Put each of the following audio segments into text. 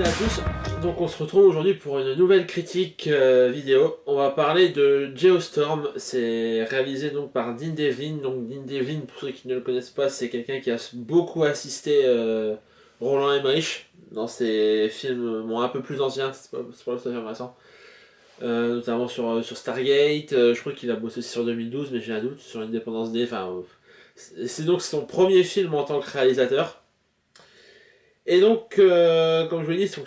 à tous, donc on se retrouve aujourd'hui pour une nouvelle critique vidéo. On va parler de Geostorm, c'est réalisé donc par Dean Devlin. Donc Dean Devlin, pour ceux qui ne le connaissent pas, c'est quelqu'un qui a beaucoup assisté Roland Emmerich dans ses films un peu plus anciens, c'est pas tout à fait récent. Notamment sur Stargate, je crois qu'il a bossé sur 2012, mais j'ai un doute, sur Independence Day, c'est donc son premier film en tant que réalisateur. Et donc, comme je vous l'ai dit, ça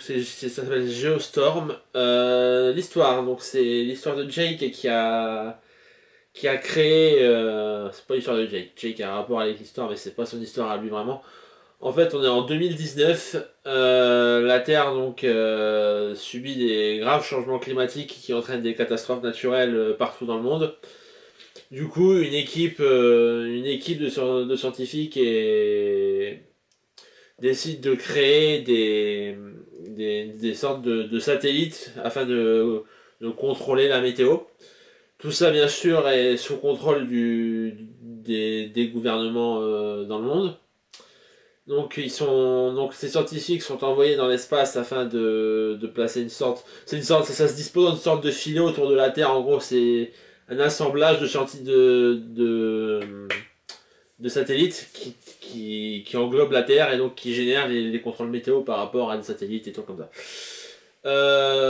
s'appelle Geostorm. L'histoire, donc c'est l'histoire de Jake qui a créé. C'est pas l'histoire de Jake. Jake a un rapport avec l'histoire, mais c'est pas son histoire à lui vraiment. En fait, on est en 2019. La Terre donc subit des graves changements climatiques qui entraînent des catastrophes naturelles partout dans le monde. Du coup, une équipe de scientifiques décide de créer des sortes de satellites afin de contrôler la météo. Tout ça, bien sûr, est sous contrôle des gouvernements dans le monde. Donc, ces scientifiques sont envoyés dans l'espace afin de placer une sorte. Ça se dispose d'une sorte de filet autour de la Terre. En gros, c'est un assemblage de satellites qui englobe la Terre et donc qui génère les contrôles météo par rapport à des satellites et tout comme ça.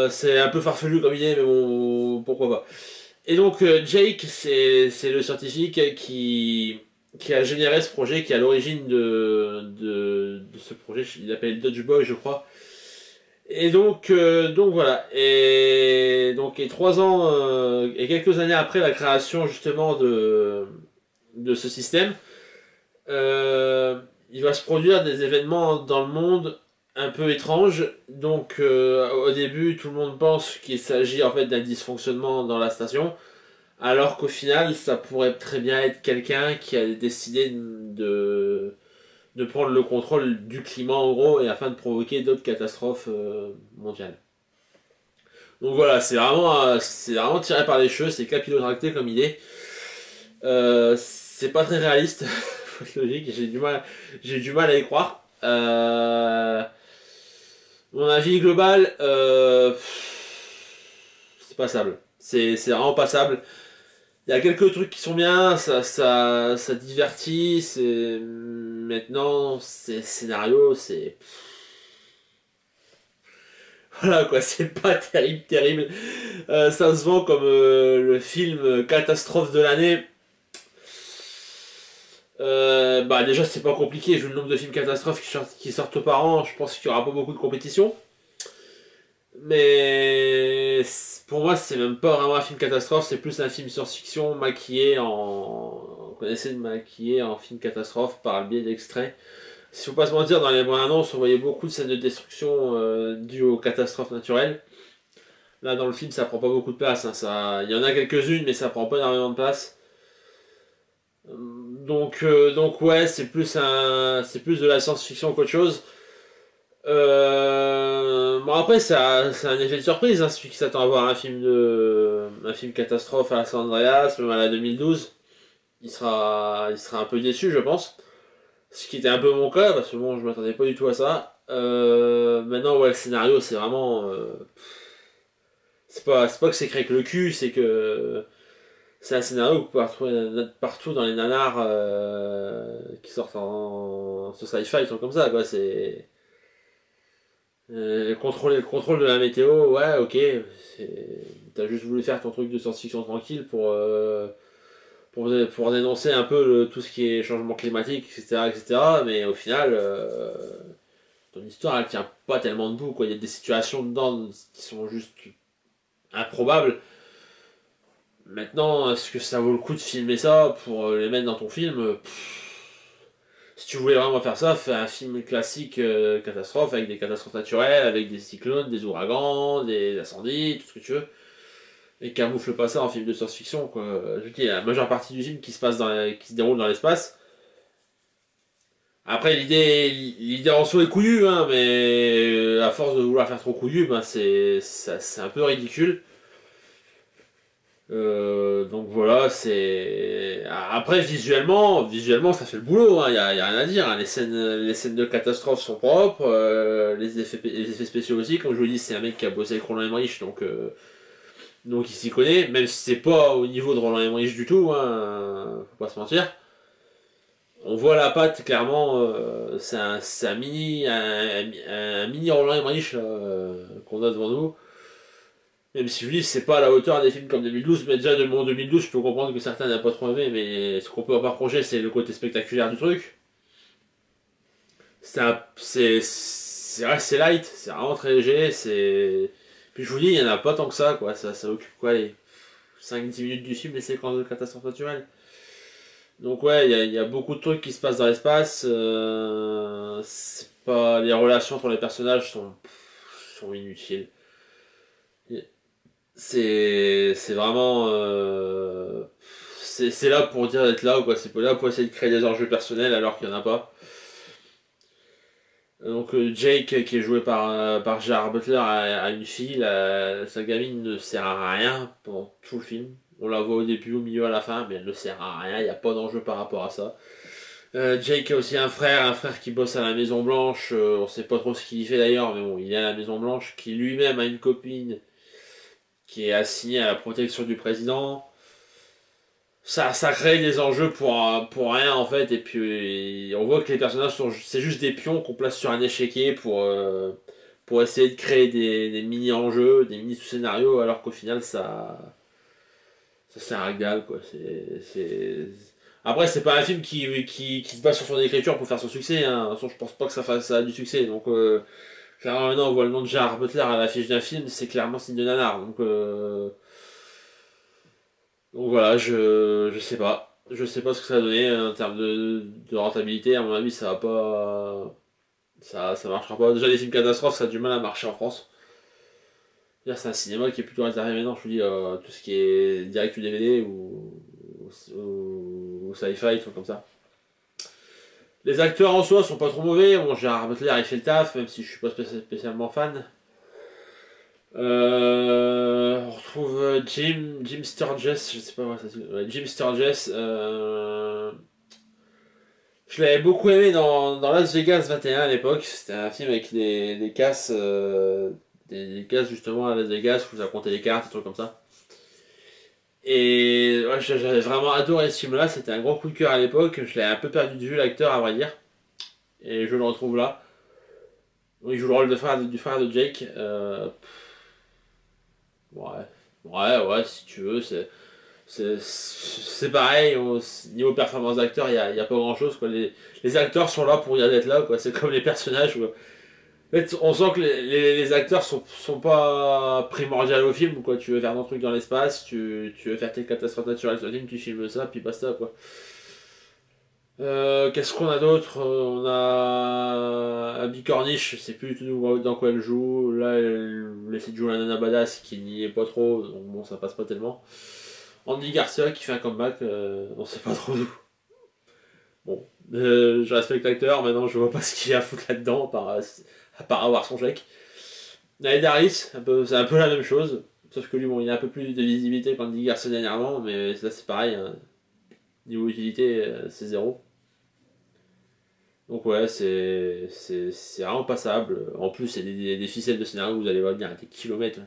C'est un peu farfelu comme idée, mais bon, pourquoi pas. Et donc Jake, c'est le scientifique qui a généré ce projet, qui est à l'origine de ce projet. Il l'appelle Dodge Boy, je crois. Et donc voilà. Et 3 ans et quelques années après la création justement de ce système, il va se produire des événements dans le monde un peu étranges. Donc au début, tout le monde pense qu'il s'agit en fait d'un dysfonctionnement dans la station, alors qu'au final, ça pourrait très bien être quelqu'un qui a décidé de prendre le contrôle du climat en gros, et afin de provoquer d'autres catastrophes mondiales. Donc voilà, c'est vraiment tiré par les cheveux, c'est capillotracté comme idée. C'est pas très réaliste, faut être logique, j'ai du mal à y croire. Mon avis global, c'est passable. C'est vraiment passable. Il y a quelques trucs qui sont bien, ça divertit, maintenant, c'est scénario, c'est... Voilà quoi, c'est pas terrible. Ça se vend comme le film catastrophe de l'année. Déjà c'est pas compliqué, vu le nombre de films catastrophes qui sortent par an, je pense qu'il y aura pas beaucoup de compétition. Mais pour moi c'est même pas vraiment un film catastrophe, c'est plus un film science-fiction maquillé on connaissait de maquiller en film catastrophe par le biais d'extraits. Si faut pas se mentir, dans les bandes annonces on voyait beaucoup de scènes de destruction dues aux catastrophes naturelles. Là dans le film ça prend pas beaucoup de place, hein. Il y en a quelques-unes mais ça prend pas énormément de place. Donc ouais, c'est plus de la science-fiction qu'autre chose. Bon après c'est un effet de surprise, hein, celui qui s'attend à voir un film catastrophe à la San Andreas, même à la 2012, il sera un peu déçu je pense. Ce qui était un peu mon cas, parce que bon je m'attendais pas du tout à ça. Maintenant ouais, le scénario c'est vraiment c'est pas que c'est créé que le cul, c'est que c'est un scénario que vous pouvez retrouver partout dans les nanars qui sortent sur sci-fi, sont comme ça, quoi. C'est le contrôle de la météo, ouais, ok. T'as juste voulu faire ton truc de science-fiction tranquille pour dénoncer un peu tout ce qui est changement climatique, etc., etc. Mais au final, ton histoire, elle tient pas tellement debout, quoi. Il y a des situations dedans qui sont juste improbables. Maintenant, est-ce que ça vaut le coup de filmer ça pour les mettre dans ton film? Si tu voulais vraiment faire ça, fais un film classique catastrophe, avec des catastrophes naturelles, avec des cyclones, des ouragans, des incendies, tout ce que tu veux. Et camoufle pas ça en film de science-fiction, quoi. Je dis, la majeure partie du film qui se déroule dans l'espace. Après, l'idée en soi est couillue, hein, mais à force de vouloir faire trop couillu, c'est un peu ridicule. Donc voilà, c'est. Après, visuellement, ça fait le boulot, hein, y a rien à dire, hein. Les scènes de catastrophe sont propres, les effets spéciaux aussi. Comme je vous dis, c'est un mec qui a bossé avec Roland Emmerich, donc il s'y connaît, même si c'est pas au niveau de Roland Emmerich du tout, hein, faut pas se mentir. On voit la patte, clairement, c'est un mini Roland Emmerich qu'on a devant nous. Même si je dis c'est pas à la hauteur des films comme 2012, mais déjà de mon 2012, je peux comprendre que certains n'ont pas trop aimé, mais ce qu'on peut pas reprocher, c'est le côté spectaculaire du truc. C'est light, c'est vraiment très léger, c'est. Puis je vous dis, il y en a pas tant que ça, quoi. Ça occupe quoi, les 5-10 minutes du film, les séquences de catastrophe naturelle. Donc ouais, il y a beaucoup de trucs qui se passent dans l'espace. C'est pas. Les relations entre les personnages sont inutiles. C'est vraiment c'est là pour dire d'être là ou quoi, c'est pas là pour essayer de créer des enjeux personnels alors qu'il y en a pas. Donc Jake qui est joué par Gerard Butler a une fille, sa gamine ne sert à rien pendant tout le film. On la voit au début, au milieu, à la fin, mais elle ne sert à rien, il n'y a pas d'enjeu par rapport à ça. Jake a aussi un frère qui bosse à la Maison Blanche, on sait pas trop ce qu'il fait d'ailleurs, mais bon, il est à la Maison Blanche, qui lui-même a une copine qui est assigné à la protection du président. Ça crée des enjeux pour rien en fait, et puis on voit que les personnages c'est juste des pions qu'on place sur un échiquier pour essayer de créer des mini-enjeux, des mini-scénarios, alors qu'au final ça c'est un régal quoi. Après, c'est pas un film qui se base sur son écriture pour faire son succès, hein. De toute façon, je pense pas que ça a du succès, donc clairement maintenant on voit le nom de Gerard Butler à l'affiche d'un film, c'est clairement signe de nanar, donc voilà, je sais pas. Je sais pas ce que ça va donner en termes de rentabilité. À mon avis, ça va pas. Ça marchera pas. Déjà, les films catastrophes, ça a du mal à marcher en France. C'est un cinéma qui est plutôt réservé maintenant, je vous dis, tout ce qui est direct ou DVD ou sci-fi, trucs comme ça. Les acteurs en soi sont pas trop mauvais. Bon, Gérard Butler, il fait le taf, même si je suis pas spécialement fan. On retrouve Jim Sturgess, je sais pas moi ça se dit. Ouais, Jim Sturgess. Je l'avais beaucoup aimé dans Las Vegas 21 à l'époque. C'était un film avec des casses, des casses justement à Las Vegas où ça comptait les cartes, des trucs comme ça. Et ouais, j'avais vraiment adoré ce film-là. C'était un gros coup de cœur à l'époque. Je l'ai un peu perdu de vue l'acteur à vrai dire. Et je le retrouve là. Il joue le rôle du frère de Jake. Ouais, ouais, si tu veux, c'est pareil, niveau performance d'acteur, y a pas grand chose, quoi. Les acteurs sont là pour y aller être là, quoi. C'est comme les personnages, quoi. En fait, on sent que les acteurs sont pas primordiaux au film, quoi. Tu veux faire ton truc dans l'espace, tu veux faire tes catastrophes naturelles sur le film, tu filmes ça, puis basta, quoi. Qu'est-ce qu'on a d'autre? On a Abby Cornish, je sais plus du tout dans quoi elle joue. Là, elle essaie de jouer la nana badass qui n'y est pas trop, donc bon, ça passe pas tellement. Andy Garcia qui fait un comeback, on sait pas trop d'où. Bon, je respecte l'acteur, maintenant je vois pas ce qu'il y a à foutre là-dedans, à part avoir son chèque. Naed Harris, c'est un peu la même chose, sauf que lui, bon, il a un peu plus de visibilité qu'Andy Garcia dernièrement, mais là c'est pareil, hein. Niveau utilité, c'est zéro. Donc ouais, c'est vraiment passable. En plus, c'est des ficelles de scénario où vous allez voir venir à des kilomètres.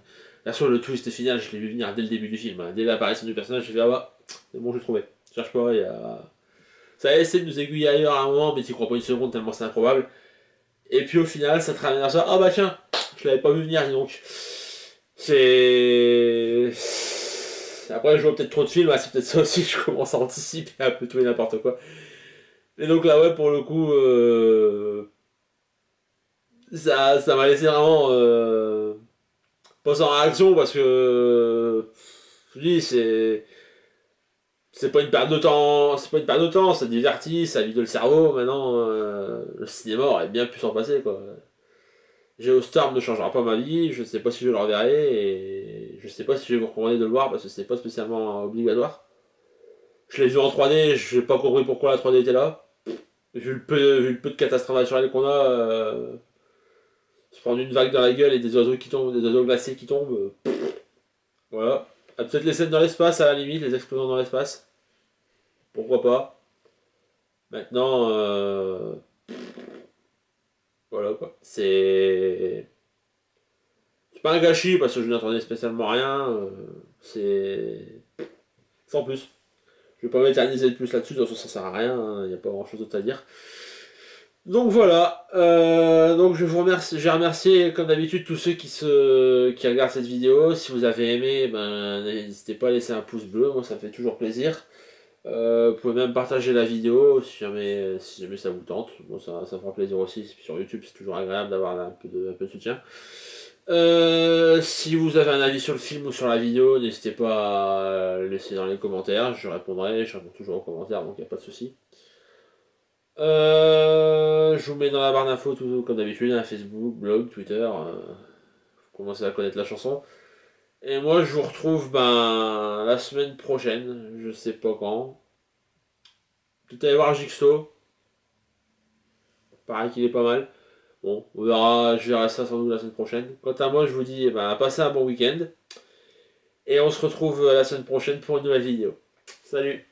Là sur le twist final, je l'ai vu venir dès le début du film, hein. Dès l'apparition du personnage, j'ai fait ah bah, c'est bon, j'ai trouvé. Je cherche pas, ça a essayé de nous aiguiller ailleurs à un moment, mais t'y crois pas une seconde tellement c'est improbable. Et puis au final, ça te ramène à ça. Ah bah tiens, je l'avais pas vu venir, dis donc. C'est. Après, je vois peut-être trop de films, c'est peut-être ça aussi, je commence à anticiper un peu tout et n'importe quoi. Et donc là, ouais, pour le coup, ça m'a laissé vraiment pas sans réaction parce que je dis, c'est pas une perte de temps, c'est pas une perte de temps, ça divertit, ça vide le cerveau. Maintenant, le cinéma aurait bien pu s'en passer quoi. Geostorm ne changera pas ma vie, je sais pas si je le reverrai et je sais pas si je vais vous recommander de le voir parce que c'est pas spécialement obligatoire. Je l'ai vu en 3D, j'ai pas compris pourquoi la 3D était là. Vu le peu de catastrophes naturelles qu'on a, se prendre une vague dans la gueule et des oiseaux qui tombent, des oiseaux glacés qui tombent, voilà. Ah, peut-être les scènes dans l'espace, à la limite, les explosions dans l'espace. Pourquoi pas. Maintenant, voilà quoi. C'est pas un gâchis parce que je n'attendais spécialement rien. C'est sans plus. Je vais pas m'éterniser de plus là-dessus, de toute façon ça sert à rien, il n'y a pas grand chose d'autre à dire. Donc voilà, donc je vous remercie, j'ai remercié comme d'habitude tous ceux qui regardent cette vidéo. Si vous avez aimé, ben n'hésitez pas à laisser un pouce bleu, moi ça me fait toujours plaisir. Vous pouvez même partager la vidéo si jamais ça vous tente. Bon, ça fera plaisir aussi. Sur YouTube, c'est toujours agréable d'avoir un peu de soutien. Si vous avez un avis sur le film ou sur la vidéo, n'hésitez pas à le laisser dans les commentaires. Je réponds toujours aux commentaires, donc il n'y a pas de souci. Je vous mets dans la barre d'infos tout comme d'habitude, hein, Facebook, blog, Twitter. Vous commencez à connaître la chanson. Et moi, je vous retrouve la semaine prochaine, je sais pas quand. Peut-être aller voir Jigsaw. Pareil qu'il est pas mal. Bon, on verra, je verrai ça sans doute la semaine prochaine. Quant à moi, je vous dis, passez un bon week-end. Et on se retrouve la semaine prochaine pour une nouvelle vidéo. Salut!